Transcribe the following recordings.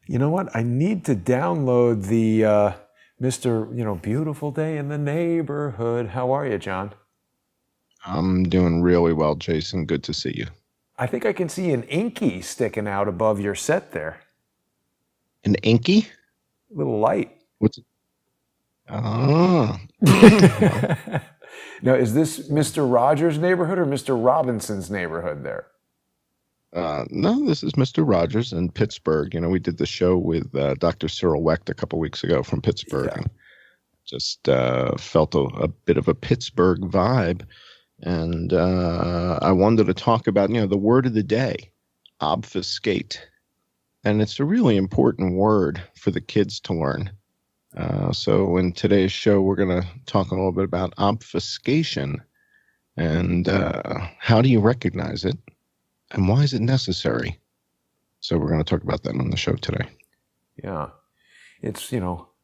You know what? I need to download the Mr. Beautiful Day in the Neighborhood. How are you, John? I'm doing really well, Jason. Good to see you. I think I can see an inky sticking out above your set there. An Inky? Little light. What's it? Ah, well, Now, is this Mr. Rogers' neighborhood or Mr. Robinson's neighborhood there? no, this is Mr. Rogers in Pittsburgh. We did the show with Dr. Cyril Wecht a couple weeks ago from Pittsburgh, Yeah. and just felt a bit of a Pittsburgh vibe. And I wanted to talk about, the word of the day, obfuscate. And it's a really important word for the kids to learn. So in today's show, we're going to talk a little bit about obfuscation and how do you recognize it and why is it necessary? So we're going to talk about that on the show today. Yeah. It's,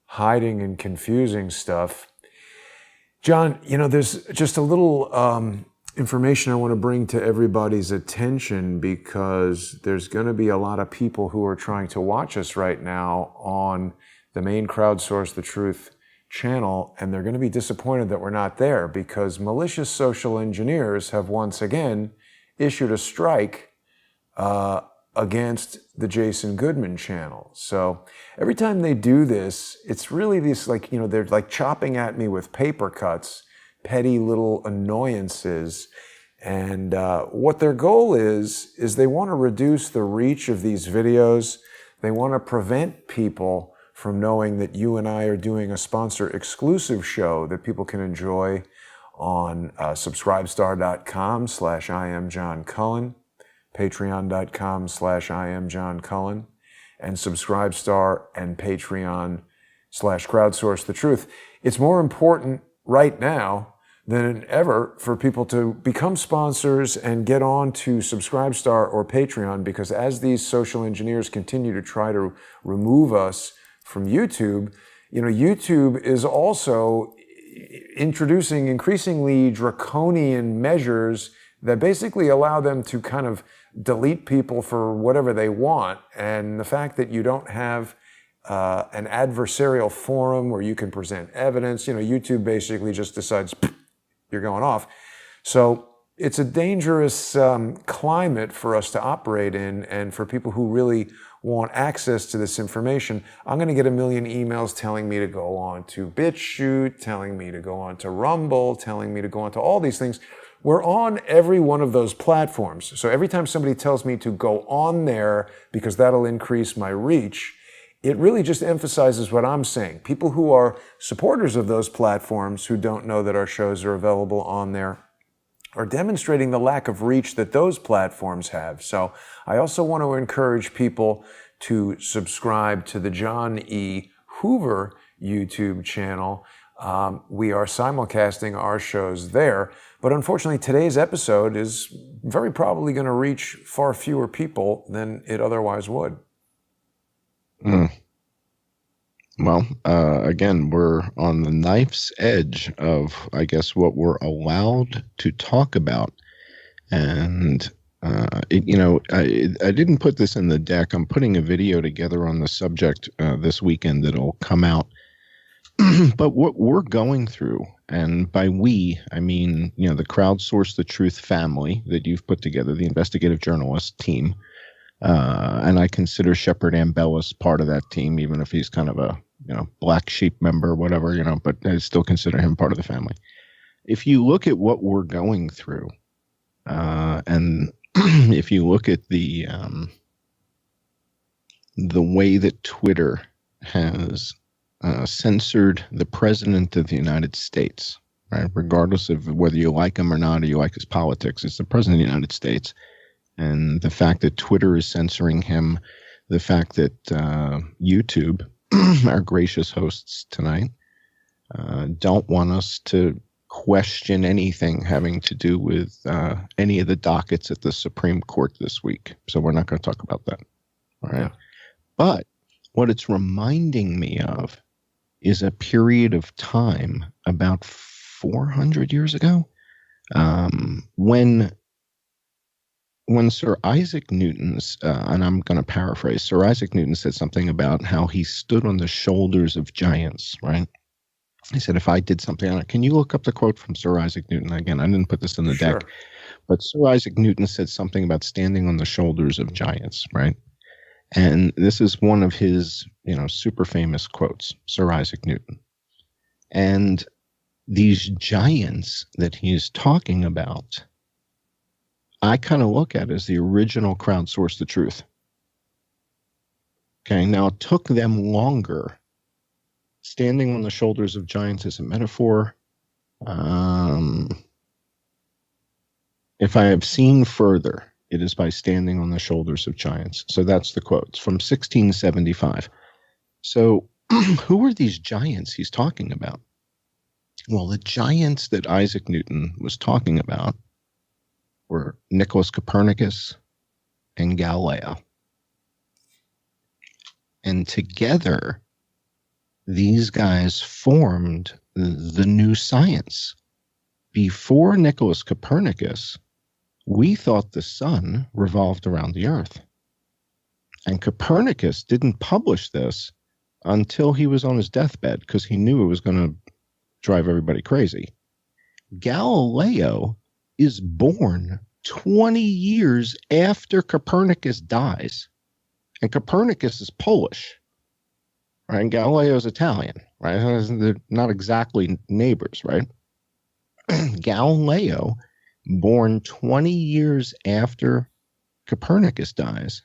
hiding and confusing stuff. John, there's just a little information I want to bring to everybody's attention because there's going to be a lot of people who are trying to watch us right now on the main Crowdsource the Truth channel, and they're going to be disappointed that we're not there because malicious social engineers have once again issued a strike against the Jason Goodman channel. So every time they do this, it's really this they're like chopping at me with paper cuts, petty little annoyances. And what their goal is they want to reduce the reach of these videos. They want to prevent people from knowing that you and I are doing a sponsor exclusive show that people can enjoy on subscribestar.com/IamJohnCullen, patreon.com/IamJohnCullen, and Subscribestar and Patreon/Crowdsource the Truth. It's more important right now than ever for people to become sponsors and get on to Subscribestar or Patreon, because as these social engineers continue to try to remove us from YouTube, YouTube is also introducing increasingly draconian measures that basically allow them to kind of delete people for whatever they want. And the fact that you don't have an adversarial forum where you can present evidence, YouTube basically just decides you're going off. So it's a dangerous climate for us to operate in, and for people who really want access to this information. I'm going to get a million emails telling me to go on to BitChute, telling me to go on to Rumble, telling me to go on to all these things. We're on every one of those platforms. So every time somebody tells me to go on there because that'll increase my reach, it really just emphasizes what I'm saying. People who are supporters of those platforms who don't know that our shows are available on there are demonstrating the lack of reach that those platforms have. So I also want to encourage people to subscribe to the John E. Hoover YouTube channel. We are simulcasting our shows there. But unfortunately, today's episode is very probably going to reach far fewer people than it otherwise would. Mm. Well, again, we're on the knife's edge of, I guess, what we're allowed to talk about. And, I didn't put this in the deck. I'm putting a video together on the subject this weekend that'll come out. But what we're going through, and by we, I mean, the Crowdsource the Truth family that you've put together, the investigative journalist team, and I consider Shepard Ambellis part of that team, even if he's kind of a black sheep member or whatever, but I still consider him part of the family. If you look at what we're going through, and if you look at the way that Twitter has censored the president of the United States, right? Regardless of whether you like him or not, or you like his politics, it's the president of the United States. And the fact that Twitter is censoring him, the fact that YouTube, our gracious hosts tonight, don't want us to question anything having to do with any of the dockets at the Supreme Court this week. So we're not going to talk about that. All right. Yeah. But what it's reminding me of is a period of time about 400 years ago when when Sir Isaac Newton's, and I'm going to paraphrase, Sir Isaac Newton said something about how he stood on the shoulders of giants, right? He said, if I did something on it, can you look up the quote from Sir Isaac Newton? Again, I didn't put this in the deck, Sure. but Sir Isaac Newton said something about standing on the shoulders of giants, right? And this is one of his, super famous quotes, Sir Isaac Newton. And these giants that he's talking about, I kind of look at as the original crowdsource the truth. Okay, now it took them longer. Standing on the shoulders of giants is a metaphor. If I have seen further, it is by standing on the shoulders of giants. So that's the quote. It's from 1675. So who are these giants he's talking about? Well, the giants that Isaac Newton was talking about were Nicholas Copernicus and Galileo. And together, these guys formed the new science. Before Nicholas Copernicus, we thought the sun revolved around the earth. And Copernicus didn't publish this until he was on his deathbed because he knew it was going to drive everybody crazy. Galileo is born 20 years after Copernicus dies. And Copernicus is Polish. Right? And Galileo is Italian. Right? They're not exactly neighbors, right? Galileo, born 20 years after Copernicus dies,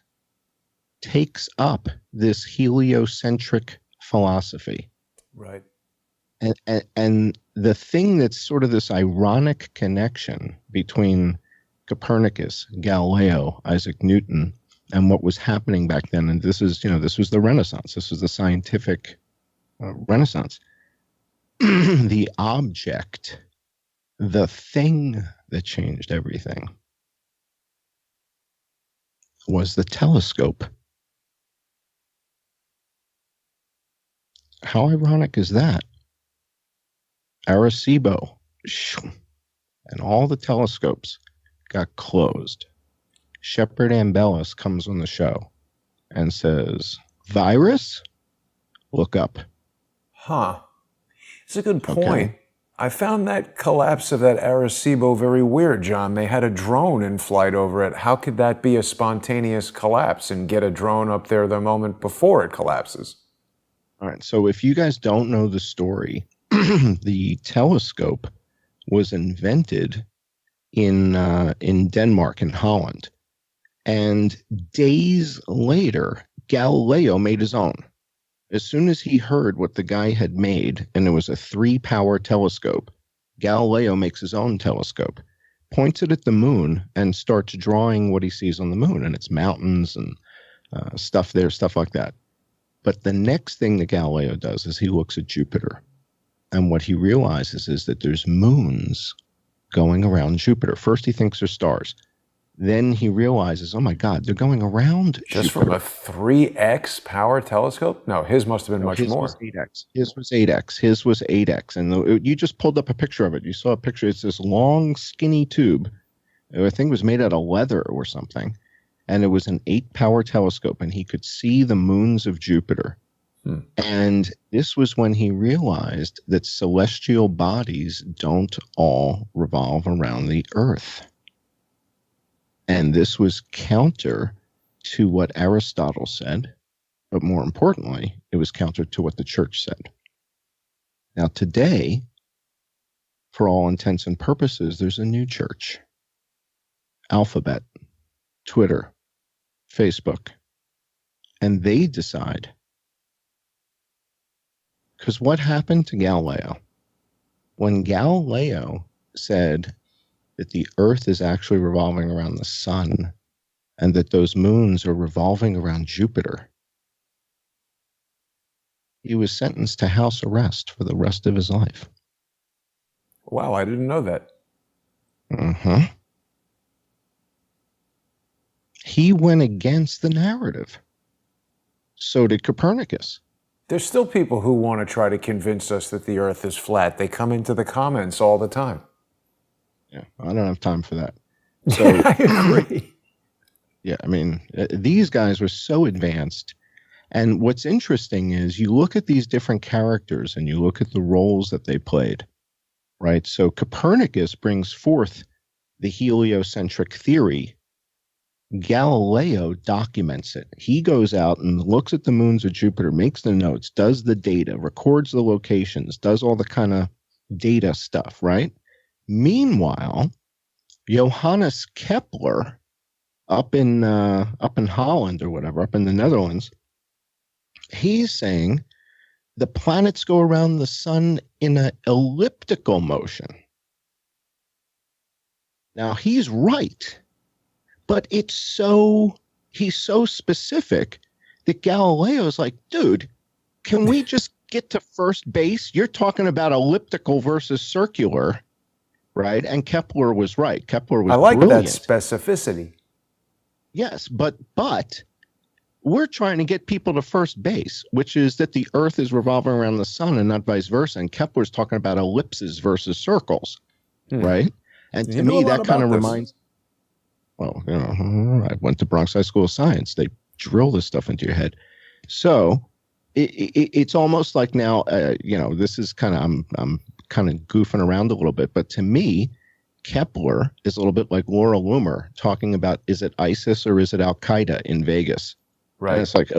takes up this heliocentric philosophy. Right. And the thing that's sort of this ironic connection between Copernicus, Galileo, Isaac Newton, and what was happening back then, and this was the Renaissance. This was the scientific Renaissance. The object, the thing that changed everything, was the telescope. How ironic is that? Arecibo and all the telescopes got closed. Shepard Ambellis comes on the show and says, virus? Look up. Huh. It's a good point. Okay. I found that collapse of that Arecibo very weird, John. They had a drone in flight over it. How could that be a spontaneous collapse and get a drone up there the moment before it collapses? All right. So if you guys don't know the story, the telescope was invented in Denmark and Holland. And days later, Galileo made his own. As soon as he heard what the guy had made, and it was a 3-power telescope, Galileo makes his own telescope, points it at the moon, and starts drawing what he sees on the moon. And it's mountains and stuff there, stuff like that. But the next thing that Galileo does is he looks at Jupiter. And what he realizes is that there's moons going around Jupiter. First, he thinks they're stars. Then he realizes, oh my God, they're going around Just Jupiter. from a 3x power telescope? No, his must have been much his more. Was 8x. His was 8x. His was 8x. And you just pulled up a picture of it. You saw a picture. It's this long, skinny tube. I think it was made out of leather or something. And it was an 8-power telescope. And he could see the moons of Jupiter. And this was when he realized that celestial bodies don't all revolve around the earth. And this was counter to what Aristotle said, but more importantly, it was counter to what the church said. Now today, for all intents and purposes, there's a new church. Alphabet, Twitter, Facebook. And they decide. Because what happened to Galileo? When Galileo said that the earth is actually revolving around the sun and that those moons are revolving around Jupiter, he was sentenced to house arrest for the rest of his life. Wow, I didn't know that. Uh-huh. He went against the narrative. So did Copernicus. There's still people who want to try to convince us that the earth is flat. They come into the comments all the time. Yeah, I don't have time for that. So I agree. Yeah, I mean, these guys were so advanced. And what's interesting is you look at these different characters and you look at the roles that they played, right? So Copernicus brings forth the heliocentric theory. Galileo documents it. He goes out and looks at the moons of Jupiter, makes the notes, does the data, records the locations, does all the kind of data stuff, right? Meanwhile, Johannes Kepler up in Holland or whatever, up in the Netherlands, he's saying the planets go around the sun in an elliptical motion. Now he's right, but he's so specific that Galileo's like, dude, can we just get to first base? You're talking about elliptical versus circular, right? And Kepler was right. Kepler was brilliant. That specificity. Yes, but we're trying to get people to first base, which is that the Earth is revolving around the sun and not vice versa. And Kepler's talking about ellipses versus circles, right? And to me, that kind of reminds. Well, I went to Bronx High School of Science. They drill this stuff into your head. So it's almost like now, this is kind of I'm kind of goofing around a little bit, but to me, Kepler is a little bit like Laura Loomer talking about, is it ISIS or is it Al Qaeda in Vegas? Right. And it's like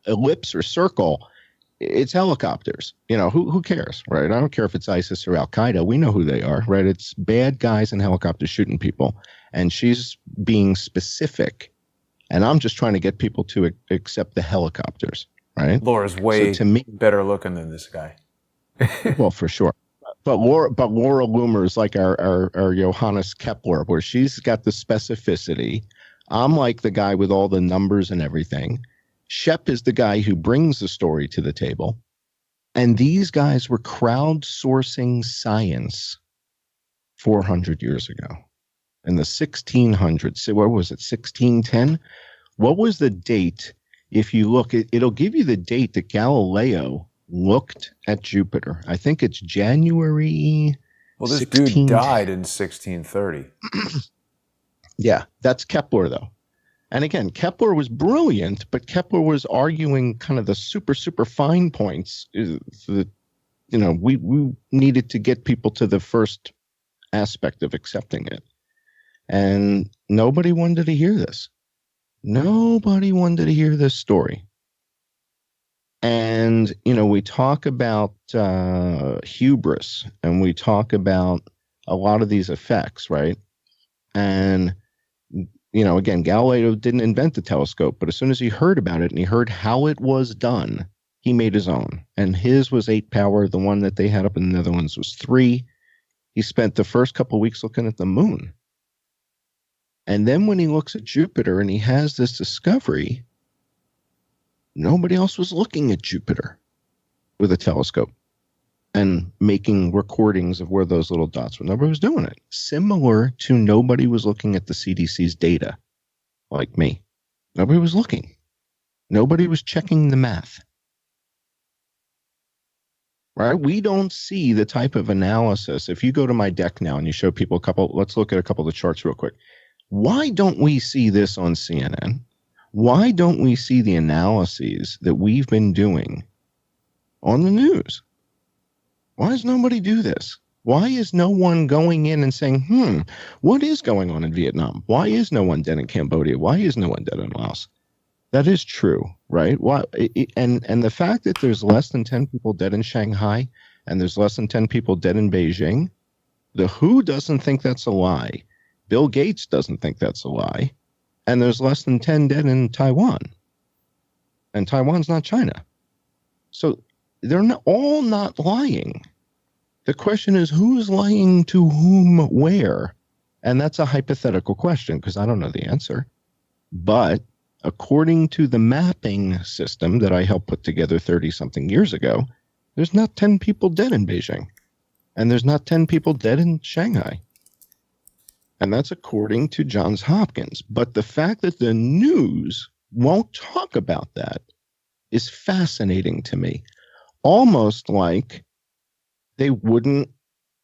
ellipse or circle. It's helicopters. Who cares, right? I don't care if it's ISIS or Al Qaeda. We know who they are, right? It's bad guys in helicopters shooting people. And she's being specific. And I'm just trying to get people to accept the helicopters, right? Laura's way better looking than this guy. Well, for sure. But Laura Loomer is like our Johannes Kepler, where she's got the specificity. I'm like the guy with all the numbers and everything. Shep is the guy who brings the story to the table. And these guys were crowdsourcing science 400 years ago. In the 1600s, so what was it, 1610? What was the date? If you look, it'll give you the date that Galileo looked at Jupiter. I think it's January. Well, this dude died in 1630. Yeah, that's Kepler, though. And again, Kepler was brilliant, but Kepler was arguing kind of the super, super fine points that, we needed to get people to the first aspect of accepting it. And nobody wanted to hear this. Nobody wanted to hear this story. And, we talk about hubris, and we talk about a lot of these effects, right? And, again, Galileo didn't invent the telescope, but as soon as he heard about it and he heard how it was done, he made his own. And his was 8 power. The one that they had up in the Netherlands was 3. He spent the first couple of weeks looking at the moon. And then when he looks at Jupiter and he has this discovery, nobody else was looking at Jupiter with a telescope and making recordings of where those little dots were. Nobody was doing it. Similar to nobody was looking at the CDC's data, like me. Nobody was looking. Nobody was checking the math. Right? We don't see the type of analysis. If you go to my deck now and you show people let's look at a couple of the charts real quick. Why don't we see this on CNN? Why don't we see the analyses that we've been doing on the news? Why does nobody do this? Why is no one going in and saying, what is going on in Vietnam? Why is no one dead in Cambodia? Why is no one dead in Laos? That is true, right? Why? And the fact that there's less than 10 people dead in Shanghai and there's less than 10 people dead in Beijing, the WHO doesn't think that's a lie. Bill Gates doesn't think that's a lie. And there's less than 10 dead in Taiwan. And Taiwan's not China. So they're all not lying. The question is, who's lying to whom, where? And that's a hypothetical question because I don't know the answer. But according to the mapping system that I helped put together 30-something years ago, there's not 10 people dead in Beijing. And there's not 10 people dead in Shanghai. And that's according to Johns Hopkins. But the fact that the news won't talk about that is fascinating to me. Almost like they wouldn't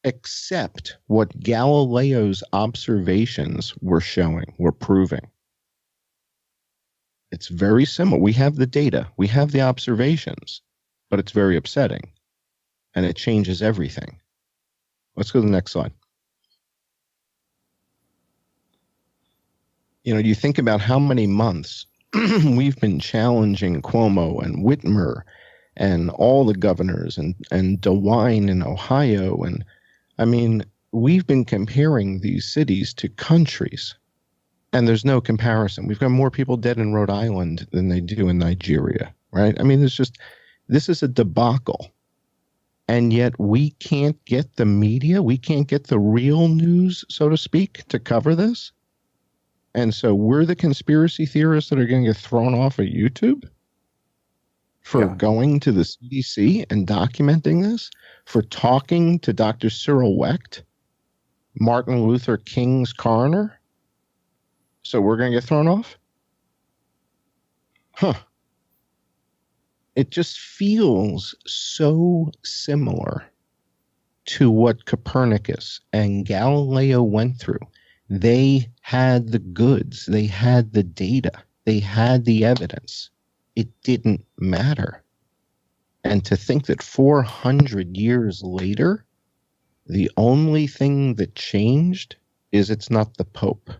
accept what Galileo's observations were showing, were proving. It's very similar. We have the data, we have the observations, but it's very upsetting, and it changes everything. Let's go to the next slide. You think about how many months we've been challenging Cuomo and Whitmer and all the governors and DeWine in Ohio. And I mean, we've been comparing these cities to countries, and there's no comparison. We've got more people dead in Rhode Island than they do in Nigeria, right? I mean, this is a debacle. And yet we can't get the media, we can't get the real news, so to speak, to cover this. And so we're the conspiracy theorists that are going to get thrown off of YouTube for going to the CDC and documenting this, for talking to Dr. Cyril Wecht, Martin Luther King's coroner. So we're going to get thrown off? Huh. It just feels so similar to what Copernicus and Galileo went through. They had the goods, they had the data, they had the evidence. It didn't matter. And to think that 400 years later, the only thing that changed is it's not the Pope.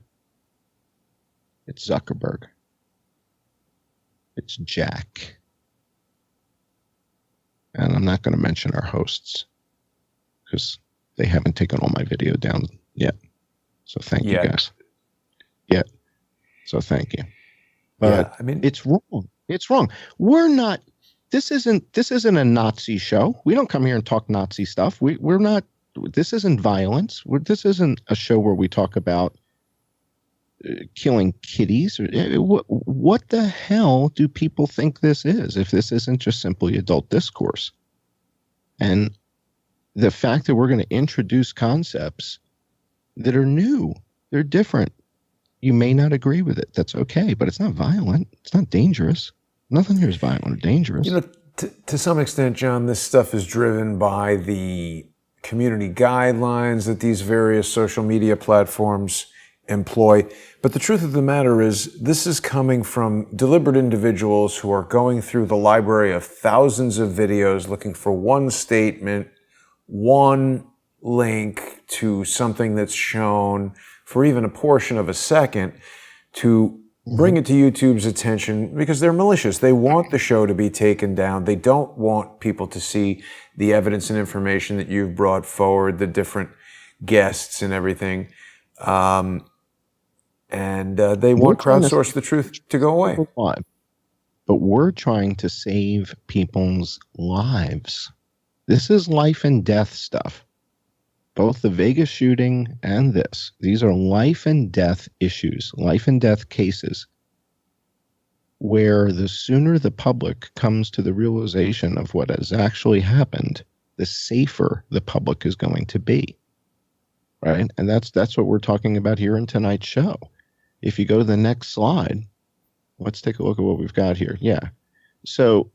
It's Zuckerberg. It's Jack. And I'm not going to mention our hosts because they haven't taken all my video down yet. So thank you guys. Yeah. So thank you. But I mean, it's wrong. It's wrong. We're not. This isn't a Nazi show. We don't come here and talk Nazi stuff. We're not. This isn't violence. This isn't a show where we talk about killing kitties. What the hell do people think this is? If this isn't just simply adult discourse, and the fact that we're going to introduce concepts that are new, they're different. You may not agree with it. That's okay, but it's not violent. It's not dangerous. Nothing here is violent or dangerous. To some extent, John, this stuff is driven by the community guidelines that these various social media platforms employ. But the truth of the matter is, this is coming from deliberate individuals who are going through the library of thousands of videos looking for one statement, one link to something that's shown for even a portion of a second to bring it to YouTube's attention because they're malicious. They want the show to be taken down. They don't want people to see the evidence and information that you've brought forward, the different guests and everything. And they want crowdsource the truth to go away. But we're trying to save people's lives. This is life and death stuff. Both the Vegas shooting and this. These are life and death issues, life and death cases, where the sooner the public comes to the realization of what has actually happened, the safer the public is going to be. Right? And that's what we're talking about here in tonight's show. If you go to the next slide, let's take a look at what we've got here. Yeah. So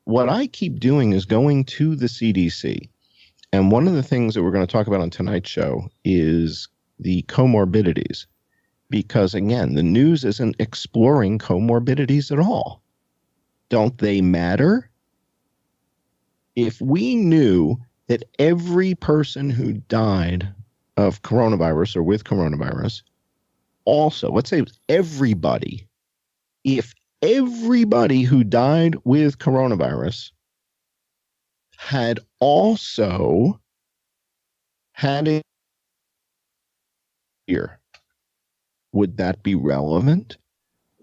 what I keep doing is going to the CDC. And one of the things that we're going to talk about on tonight's show is the comorbidities. Because, again, the news isn't exploring comorbidities at all. Don't they matter? If we knew that every person who died of coronavirus or with coronavirus, also, let's say everybody, if everybody who died with coronavirus had also had it here, would that be relevant?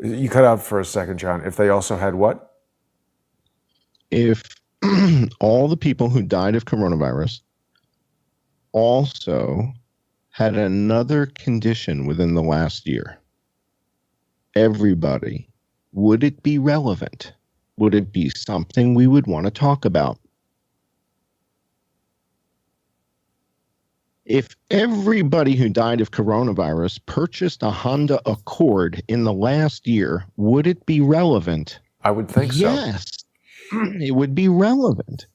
You cut out for a second, John. If they also had what? If all the people who died of coronavirus also had another condition within the last year, everybody, would it be relevant? Would it be something we would want to talk about? If everybody who died of coronavirus purchased a Honda Accord in the last year, would it be relevant? I would think so. Yes, it would be relevant.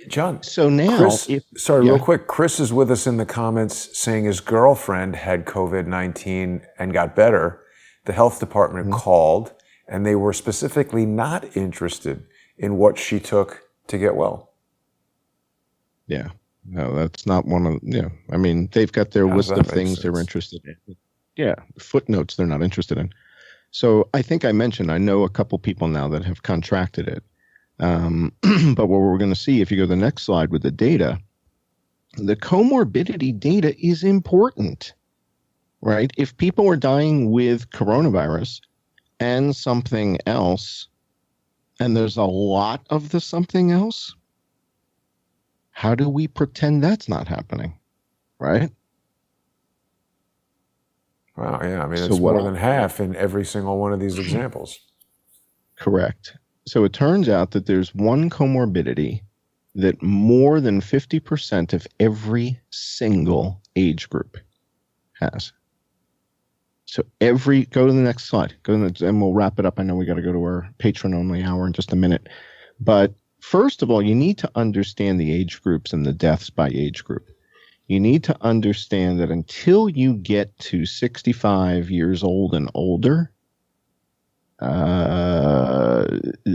John, so now, Chris, real quick, Chris is with us in the comments saying his girlfriend had COVID-19 and got better. The health department called and they were specifically not interested in what she took to get well. Yeah. No, that's not one of, I mean, they've got their How does list that of make things they're sense? interested in. Yeah. Footnotes they're not interested in. So I think I mentioned, I know a couple people now that have contracted it. But what we're going to see, if you go to the next slide with the data, the comorbidity data is important, right? If people are dying with coronavirus and something else, and there's a lot of the something else, how do we pretend that's not happening, right? Wow, yeah. I mean, So it's what more than half in every single one of these examples. Correct. So it turns out that there's one comorbidity that more than 50% of every single age group has. So go to the next slide. And we'll wrap it up. I know we got to go to our patron-only hour in just a minute. But first of all, you need to understand the age groups and the deaths by age group. You need to understand that until you get to 65 years old and older,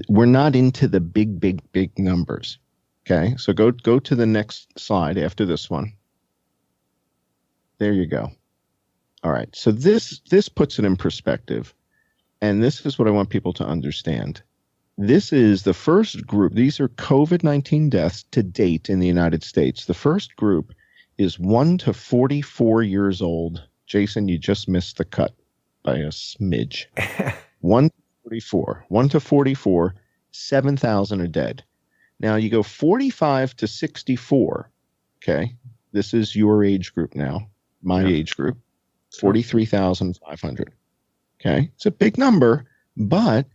we're not into the big numbers. Okay, so go to the next slide after this one. There you go. All right, so this puts it in perspective, and this is what I want people to understand. This is the first group. These are COVID-19 deaths to date in the United States. The first group is 1 to 44 years old. Jason, you just missed the cut by a smidge. 1 to 44, 7,000 are dead. Now you go 45 to 64. Okay, this is your age group now, my age group, 43,500. Okay, it's a big number, but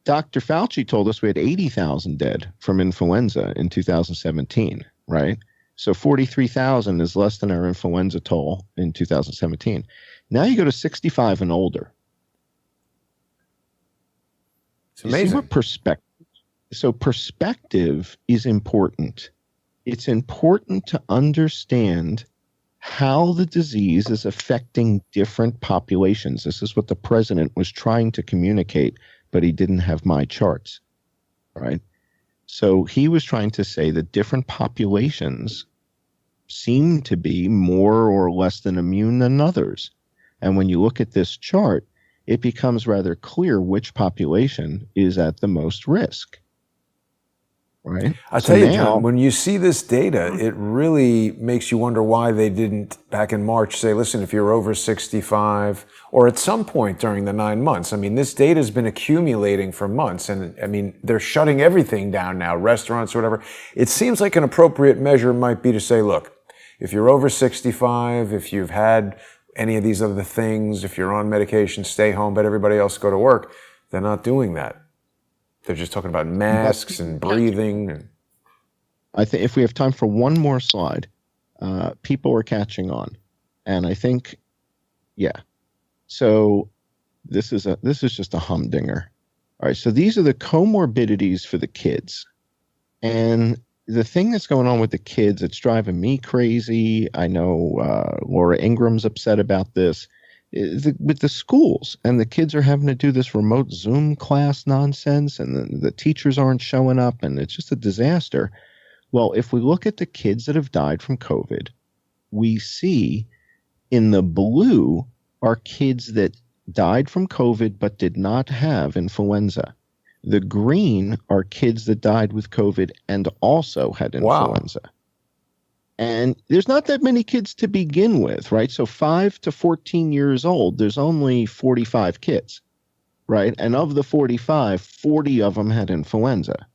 Dr. Fauci told us we had 80,000 dead from influenza in 2017, right? So 43,000 is less than our influenza toll in 2017. Now you go to 65 and older. It's amazing. You see what perspective is important. It's important to understand how the disease is affecting different populations. This is what the president was trying to communicate, but he didn't have my charts, right? So he was trying to say that different populations seem to be more or less than immune than others. And when you look at this chart, it becomes rather clear which population is at the most risk. Right? I tell you, John, when you see this data, it really makes you wonder why they didn't, back in March, say, listen, if you're over 65, or at some point during the 9 months. I mean, this data has been accumulating for months, and I mean, they're shutting everything down now, restaurants, whatever. It seems like an appropriate measure might be to say, look, if you're over 65, if you've had any of these other things, if you're on medication, stay home, but everybody else go to work. They're not doing that. They're just talking about masks and breathing. I think if we have time for one more slide, people are catching on. And I think, yeah. So this is just a humdinger. All right, so these are the comorbidities for the kids. And the thing that's going on with the kids, it's driving me crazy. I know Laura Ingram's upset about this. With the schools, and the kids are having to do this remote Zoom class nonsense, and the teachers aren't showing up, and it's just a disaster. Well, if we look at the kids that have died from COVID, we see in the blue are kids that died from COVID but did not have influenza. The green are kids that died with COVID and also had influenza. Wow. And there's not that many kids to begin with, right? So 5 to 14 years old, there's only 45 kids, right? And of the 45, 40 of them had influenza.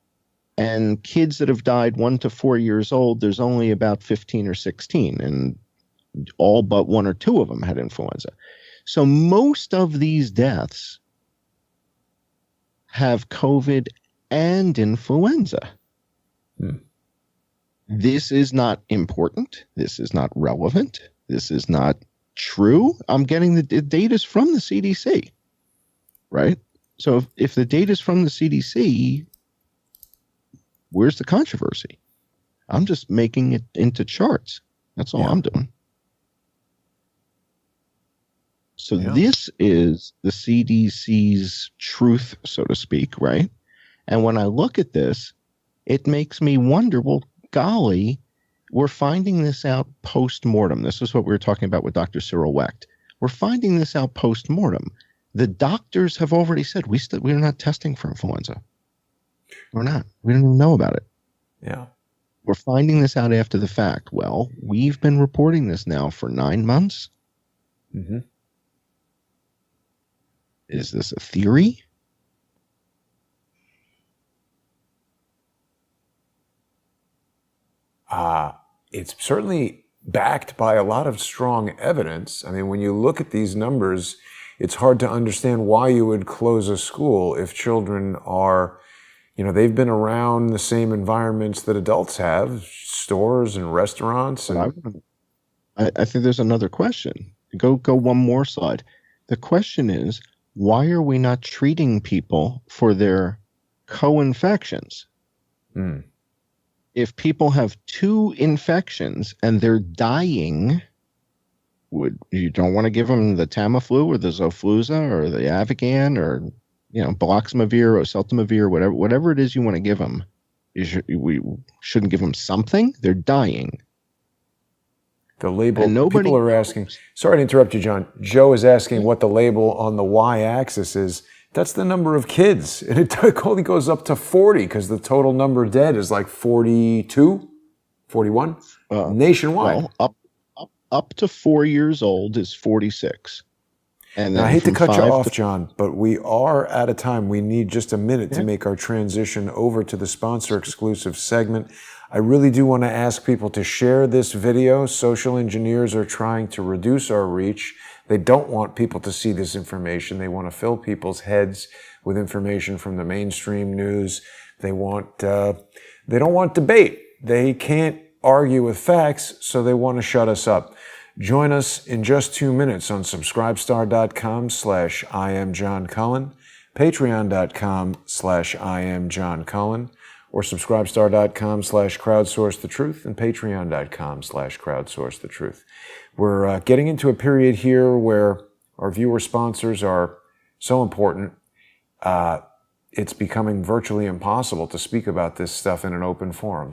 And kids that have died 1 to 4 years old, there's only about 15 or 16, and all but 1 or 2 of them had influenza. So most of these deaths have COVID and influenza. This is not important. This is not relevant. This is not true. I'm getting the data from the CDC, right? So if the data is from the CDC, where's the controversy? I'm just making it into charts. That's all I'm doing. So Yeah. this is the CDC's truth, so to speak, right? And when I look at this, it makes me wonder, well, golly, we're finding this out post-mortem. This is what we were talking about with Dr. Cyril Wecht. We're finding this out post-mortem. The doctors have already said we're not testing for influenza. We're not. We don't even know about it. Yeah. We're finding this out after the fact. Well, we've been reporting this now for 9 months. Mm-hmm. Is this a theory? It's certainly backed by a lot of strong evidence. I mean, when you look at these numbers, it's hard to understand why you would close a school if children are, they've been around the same environments that adults have, stores and restaurants. And I think there's another question. Go one more slide. The question is, why are we not treating people for their co-infections? If people have 2 infections and they're dying, you don't want to give them the Tamiflu or the Xofluza or the Avigan or Baloxavir or Oseltamivir, whatever it is you want to give them. We shouldn't give them something. They're dying. The label, and nobody people are asking, sorry to interrupt you, John. Joe is asking what the label on the y-axis is. That's the number of kids. And it only goes up to 40 because the total number dead is like 42, 41 nationwide. Well, up to 4 years old is 46. And then now, I hate to cut you off, to John, but we are out of time. We need just a minute to make our transition over to the sponsor exclusive segment. I really do want to ask people to share this video. Social engineers are trying to reduce our reach. They don't want people to see this information. They want to fill people's heads with information from the mainstream news. They don't want debate. They can't argue with facts, so they want to shut us up. Join us in just 2 minutes on subscribestar.com/IamJohnCullen, patreon.com/IamJohnCullen, or subscribestar.com/crowdsourcethetruth and patreon.com/crowdsourcethetruth. We're getting into a period here where our viewer sponsors are so important. It's becoming virtually impossible to speak about this stuff in an open forum.